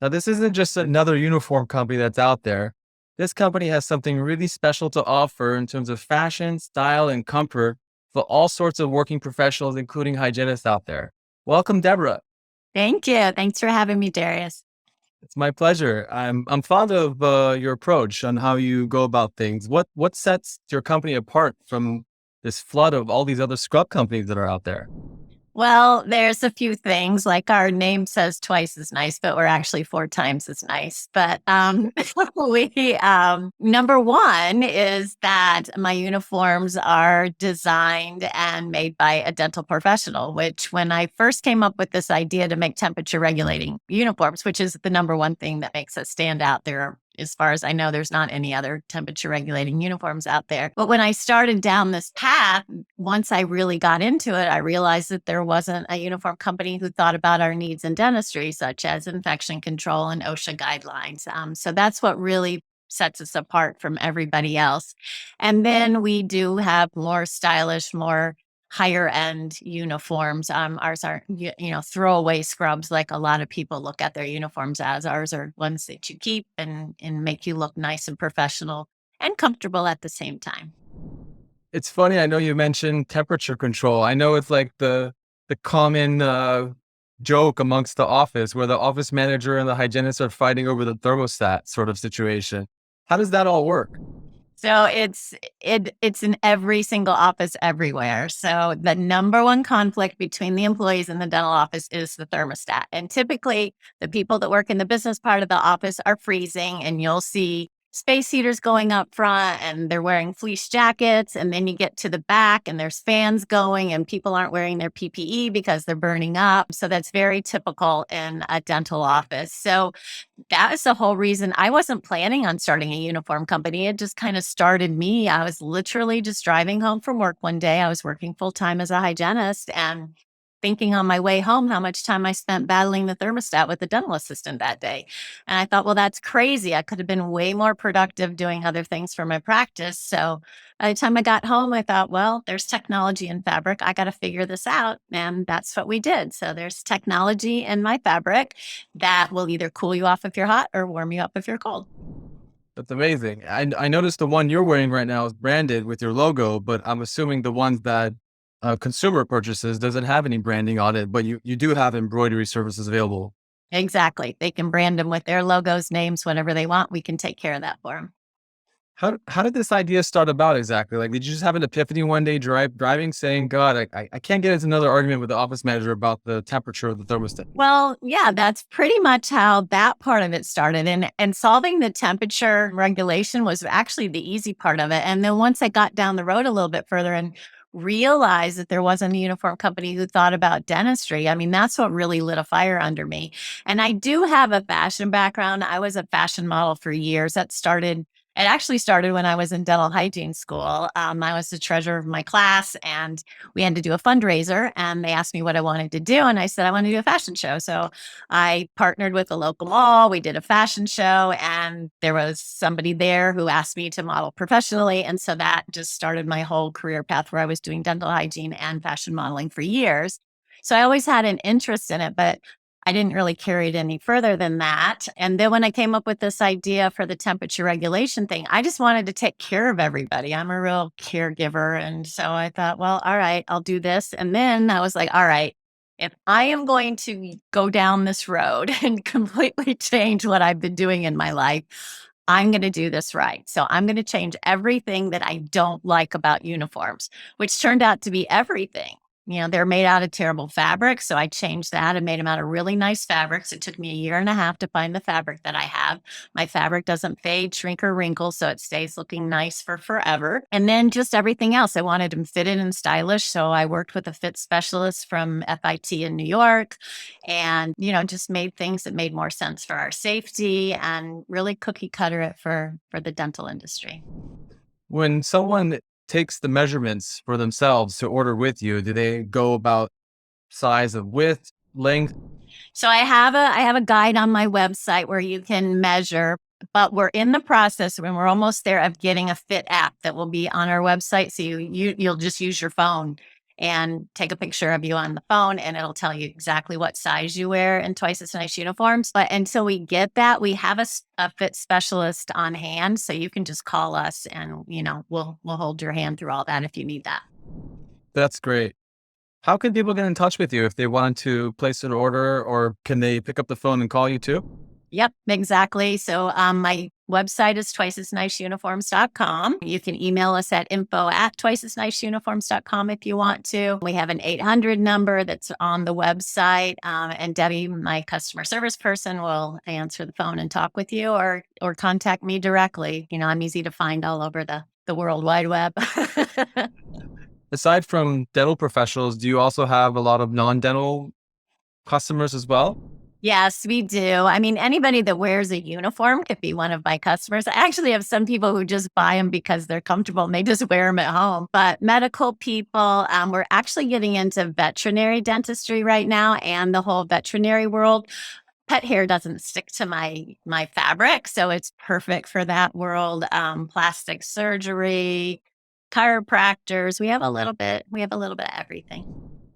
Now, this isn't just another uniform company that's out there. This company has something really special to offer in terms of fashion, style, and comfort for all sorts of working professionals, including hygienists out there. Welcome, Deborah. Thank you. Thanks for having me, Darius. It's my pleasure. I'm fond of your approach on how you go about things. What sets your company apart from this flood of all these other scrub companies that are out there? Well, there's a few things like our name says twice as nice, but we're actually four times as nice. But we number one is that my uniforms are designed and made by a dental professional. Which, when I first came up with this idea to make temperature regulating uniforms, which is the number one thing that makes us stand out, there are, as far as I know, there's not any other temperature regulating uniforms out there. But when I started down this path, once I really got into it, I realized that there wasn't a uniform company who thought about our needs in dentistry, such as infection control and OSHA guidelines. So that's what really sets us apart from everybody else. And then we do have more stylish, more higher end uniforms. Ours are, throwaway scrubs like a lot of people look at their uniforms as. Ours are ones that you keep and make you look nice and professional and comfortable at the same time. It's funny. I know you mentioned temperature control. I know it's like the common joke amongst the office where the office manager and the hygienist are fighting over the thermostat sort of situation. How does that all work? So it's in every single office everywhere. So the number one conflict between the employees in the dental office is the thermostat. And typically the people that work in the business part of the office are freezing, and you'll see space heaters going up front and they're wearing fleece jackets. And then you get to the back and there's fans going and people aren't wearing their PPE because they're burning up. So that's very typical in a dental office. So that is the whole reason I wasn't planning on starting a uniform company. It just kind of started me. I was literally just driving home from work one day. I was working full time as a hygienist and thinking on my way home how much time I spent battling the thermostat with the dental assistant that day. And I thought, well, that's crazy. I could have been way more productive doing other things for my practice. So by the time I got home, I thought, well, there's technology in fabric. I got to figure this out. And that's what we did. So there's technology in my fabric that will either cool you off if you're hot or warm you up if you're cold. That's amazing. I noticed the one you're wearing right now is branded with your logo, but I'm assuming the ones that consumer purchases doesn't have any branding on it, but you do have embroidery services available. Exactly. They can brand them with their logos, names, whatever they want. We can take care of that for them. How did this idea start about exactly? Like, did you just have an epiphany one day driving saying, God, I can't get into another argument with the office manager about the temperature of the thermostat? Well, yeah, that's pretty much how that part of it started. And solving the temperature regulation was actually the easy part of it. And then once I got down the road a little bit further and realized that there wasn't a uniform company who thought about dentistry, I mean, that's what really lit a fire under me. And I do have a fashion background. I was a fashion model for years. It actually started when I was in dental hygiene school. I was the treasurer of my class, and we had to do a fundraiser. And they asked me what I wanted to do, and I said I want to do a fashion show. So I partnered with a local mall. We did a fashion show, and there was somebody there who asked me to model professionally, and so that just started my whole career path where I was doing dental hygiene and fashion modeling for years. So I always had an interest in it, but I didn't really carry it any further than that. And then when I came up with this idea for the temperature regulation thing, I just wanted to take care of everybody. I'm a real caregiver. And so I thought, well, all right, I'll do this. And then I was like, all right, if I am going to go down this road and completely change what I've been doing in my life, I'm going to do this right. So I'm going to change everything that I don't like about uniforms, which turned out to be everything. They're made out of terrible fabric. So I changed that and made them out of really nice fabrics. It took me a year and a half to find the fabric that I have. My fabric doesn't fade, shrink, or wrinkle, so it stays looking nice for forever. And then just everything else. I wanted them fitted and stylish. So I worked with a fit specialist from FIT in New York and, just made things that made more sense for our safety and really cookie cutter it for the dental industry. When someone takes the measurements for themselves to order with you, do they go about size of width, length? So I have a guide on my website where you can measure, but we're in the process when we're almost there of getting a fit app that will be on our website. So you'll just use your phone and take a picture of you on the phone, and it'll tell you exactly what size you wear in Twice as Nice uniforms. But until we get that, we have a fit specialist on hand, so you can just call us, and we'll hold your hand through all that if you need that. That's great. How can people get in touch with you if they want to place an order, or can they pick up the phone and call you too? Yep, exactly. So my website is twiceasniceuniforms.com. You can email us at info@twiceasniceuniforms.com if you want to. We have an 800 number that's on the website. And Debbie, my customer service person, will answer the phone and talk with you, or contact me directly. I'm easy to find all over the World Wide Web. Aside from dental professionals, do you also have a lot of non-dental customers as well? Yes, we do. I mean, anybody that wears a uniform could be one of my customers. I actually have some people who just buy them because they're comfortable and they just wear them at home. But medical people, we're actually getting into veterinary dentistry right now, and the whole veterinary world. Pet hair doesn't stick to my fabric, so it's perfect for that world. Plastic surgery, chiropractors. We have a little bit of everything.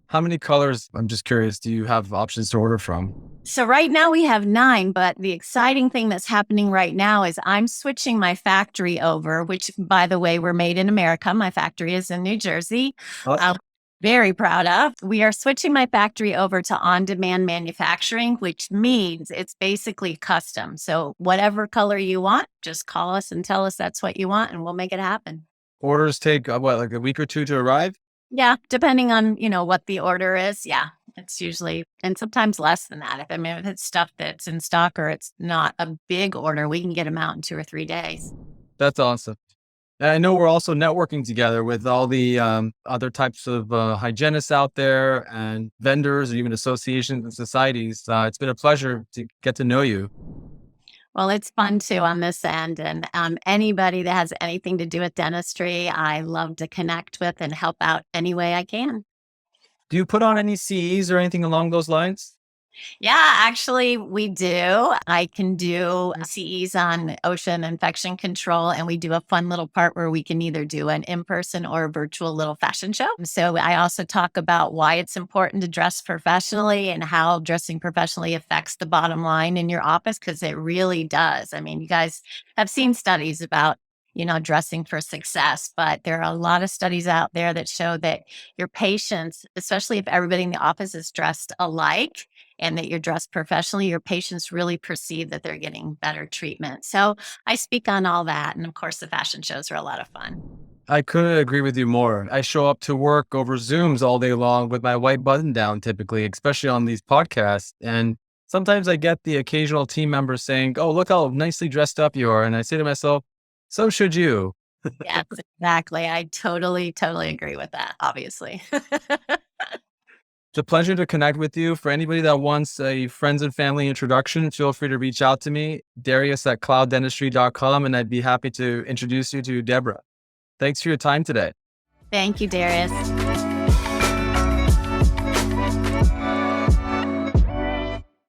How many colors, I'm just curious, do you have options to order from? So right now we have 9, but the exciting thing that's happening right now is I'm switching my factory over, which, by the way, we're made in America. My factory is in New Jersey. I'm very proud of. We are switching my factory over to on-demand manufacturing, which means it's basically custom. So whatever color you want, just call us and tell us that's what you want, and we'll make it happen. Orders take, like a week or two to arrive? Yeah, depending on, what the order is. Yeah, it's usually, and sometimes less than that. If it's stuff that's in stock or it's not a big order, we can get them out in 2 or 3 days. That's awesome. And I know we're also networking together with all the other types of hygienists out there, and vendors, and even associations and societies. It's been a pleasure to get to know you. Well, it's fun too on this end. And anybody that has anything to do with dentistry, I love to connect with and help out any way I can. Do you put on any CEs or anything along those lines? Yeah, actually, we do. I can do CEs on ocean infection control, and we do a fun little part where we can either do an in-person or a virtual little fashion show. So I also talk about why it's important to dress professionally and how dressing professionally affects the bottom line in your office, because it really does. I mean, you guys have seen studies about dressing for success, but there are a lot of studies out there that show that your patients, especially if everybody in the office is dressed alike and that you're dressed professionally, your patients really perceive that they're getting better treatment. So I speak on all that. And of course, the fashion shows are a lot of fun. I couldn't agree with you more. I show up to work over Zooms all day long with my white button down, typically, especially on these podcasts. And sometimes I get the occasional team member saying, "Oh, look how nicely dressed up you are." And I say to myself, so should you. Yes, exactly. I totally agree with that, obviously. It's a pleasure to connect with you. For anybody that wants a friends and family introduction, feel free to reach out to me, Darius@clouddentistry.com, and I'd be happy to introduce you to Deborah. Thanks for your time today. Thank you, Darius.